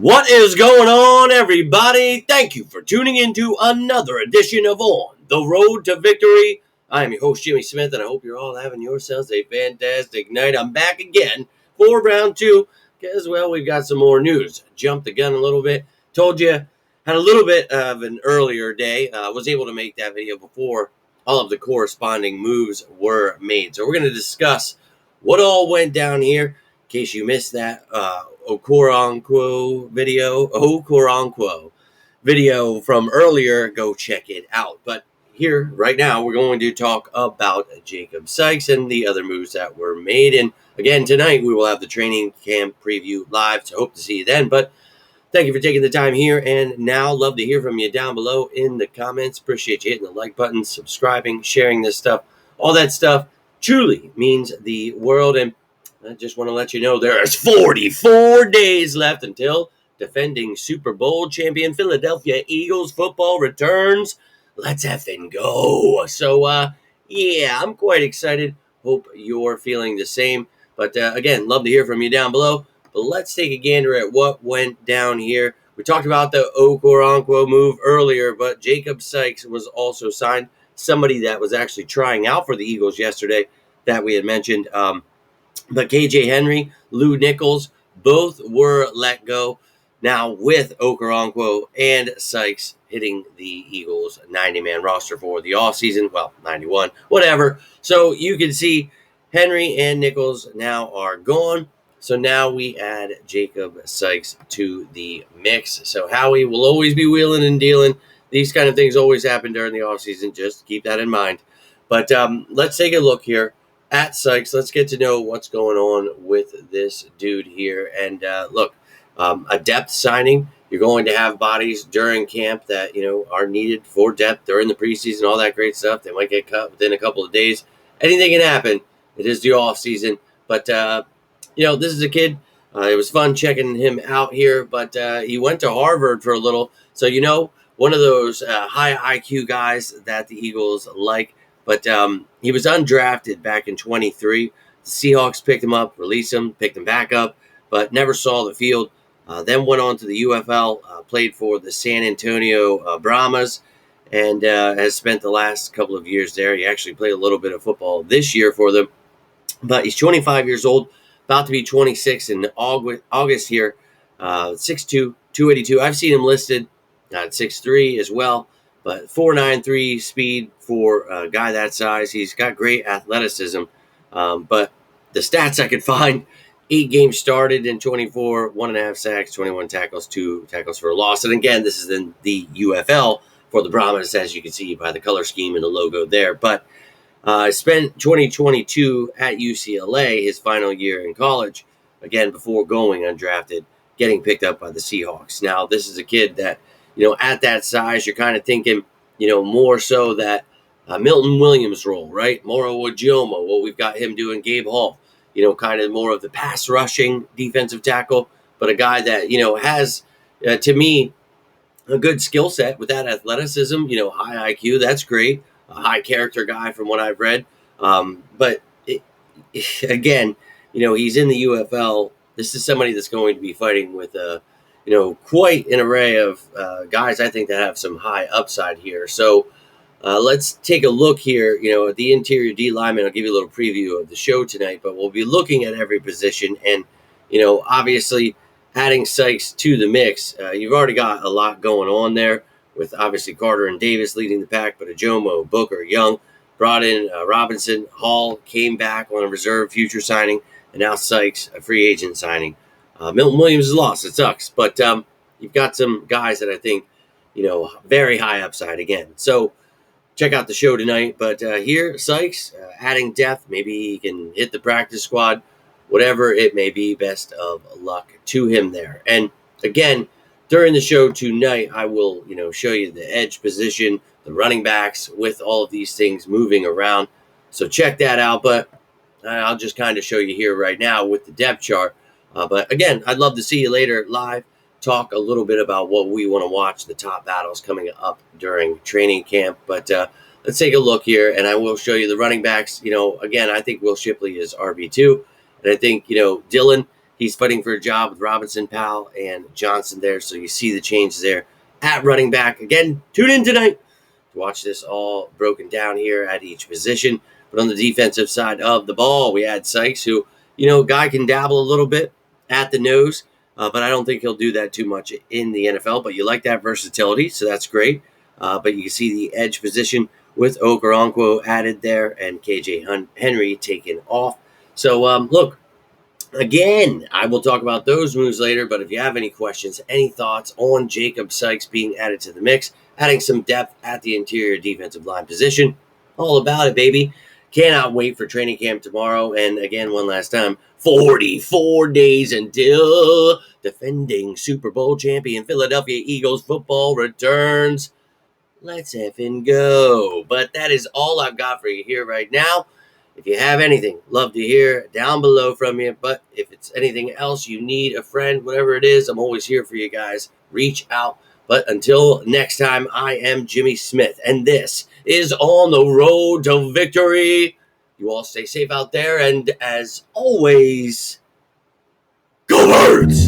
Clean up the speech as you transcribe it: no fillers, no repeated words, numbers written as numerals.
What is going on, everybody? Thank you for tuning into another edition of On the Road to Victory. I am your host, Jimmy Smith, and I hope you're all having yourselves a fantastic night. I'm back again for round two because, well, we've got some more news. Jumped the gun a little bit. Told you, had a little bit of an earlier day. Was able to make that video before all of the corresponding moves were made. So we're going to discuss what all went down here. In case you missed that, Okoronkwo video from earlier, go check it out. But here, right now, we're going to talk about Jacob Sykes and the other moves that were made. And again, tonight, we will have the training camp preview live, so hope to see you then. But thank you for taking the time here. And now, love to hear from you down below in the comments. Appreciate you hitting the like button, subscribing, sharing this stuff. All that stuff truly means the world. And I just want to let you know there is 44 days left until defending Super Bowl champion Philadelphia Eagles football returns. Let's effing go. So, yeah, I'm quite excited. Hope you're feeling the same. But, again, love to hear from you down below. But let's take a gander at what went down here. We talked about the Okoronkwo move earlier, but Jacob Sykes was also signed. Somebody that was actually trying out for the Eagles yesterday that we had mentioned. But KJ Henry, Lou Nichols, both were let go. Now with Okoronkwo and Sykes hitting the Eagles 90-man roster for the offseason. Well, 91, whatever. So you can see Henry and Nichols now are gone. So now we add Jacob Sykes to the mix. So Howie will always be wheeling and dealing. These kind of things always happen during the offseason. Just keep that in mind. But let's take a look here at Sykes. Let's get to know what's going on with this dude here. And look, a depth signing. You're going to have bodies during camp that, are needed for depth during the preseason, all that great stuff. They might get cut within a couple of days. Anything can happen. It is the off season. But, this is a kid. It was fun checking him out here, but he went to Harvard for a little. So, one of those high IQ guys that the Eagles like. But he was undrafted back in 23. The Seahawks picked him up, released him, picked him back up, but never saw the field. Then went on to the UFL, played for the San Antonio Brahmas, and has spent the last couple of years there. He actually played a little bit of football this year for them. But he's 25 years old, about to be 26 in August here. 6'2", 282. I've seen him listed at 6'3" as well. But 4.93 speed for a guy that size. He's got great athleticism. But the stats I could find, 8 games started in 24, 1.5 sacks, 21 tackles, 2 tackles for a loss. And again, this is in the UFL for the Brahmas, as you can see by the color scheme and the logo there. But spent 2022 at UCLA, his final year in college, again, before going undrafted, getting picked up by the Seahawks. Now, this is a kid that, at that size, you're kind of thinking, more so that Milton Williams role, right? Moro Ojomo, what we've got him doing, Gabe Hall, kind of more of the pass rushing defensive tackle, but a guy that, has, to me, a good skill set with that athleticism, high IQ. That's great. A high character guy from what I've read. But again, he's in the UFL. This is somebody that's going to be fighting with quite an array of guys, I think, that have some high upside here. So let's take a look here, at the interior D lineman. I'll give you a little preview of the show tonight, but we'll be looking at every position. And, obviously adding Sykes to the mix, you've already got a lot going on there with obviously Carter and Davis leading the pack, but Ojomo, Booker, Young, brought in Robinson, Hall came back on a reserve future signing, and now Sykes, a free agent signing. Milton Williams is lost. It sucks. But you've got some guys that I think, very high upside again. So check out the show tonight. But here, Sykes, adding depth. Maybe he can hit the practice squad. Whatever it may be, best of luck to him there. And again, during the show tonight, I will, show you the edge position, the running backs with all of these things moving around. So check that out. But I'll just kind of show you here right now with the depth chart. But again, I'd love to see you later live, talk a little bit about what we want to watch, the top battles coming up during training camp. But let's take a look here, and I will show you the running backs. Again, I think Will Shipley is RB2. And I think, Dylan, He's fighting for a job with Robinson, Powell, and Johnson there. So you see the changes there at running back. Again, tune in tonight to watch this all broken down here at each position. But on the defensive side of the ball, we had Sykes, who, guy can dabble a little bit at the nose, but I don't think he'll do that too much in the NFL. But you like that versatility, so that's great. But you can see the edge position with Okoronkwo added there and KJ Henry taken off. So, look, again, I will talk about those moves later, but if you have any questions, any thoughts on Jacob Sykes being added to the mix, adding some depth at the interior defensive line position, all about it, baby. Cannot wait for training camp tomorrow. And again, one last time, 44 days until defending Super Bowl champion Philadelphia Eagles football returns. Let's effing go. But that is all I've got for you here right now. If you have anything, love to hear down below from you. But if it's anything else, you need a friend, whatever it is, I'm always here for you guys. Reach out. But until next time, I am Jimmy Smith, and this is On the Road to Victory. You all stay safe out there, and as always, go Birds!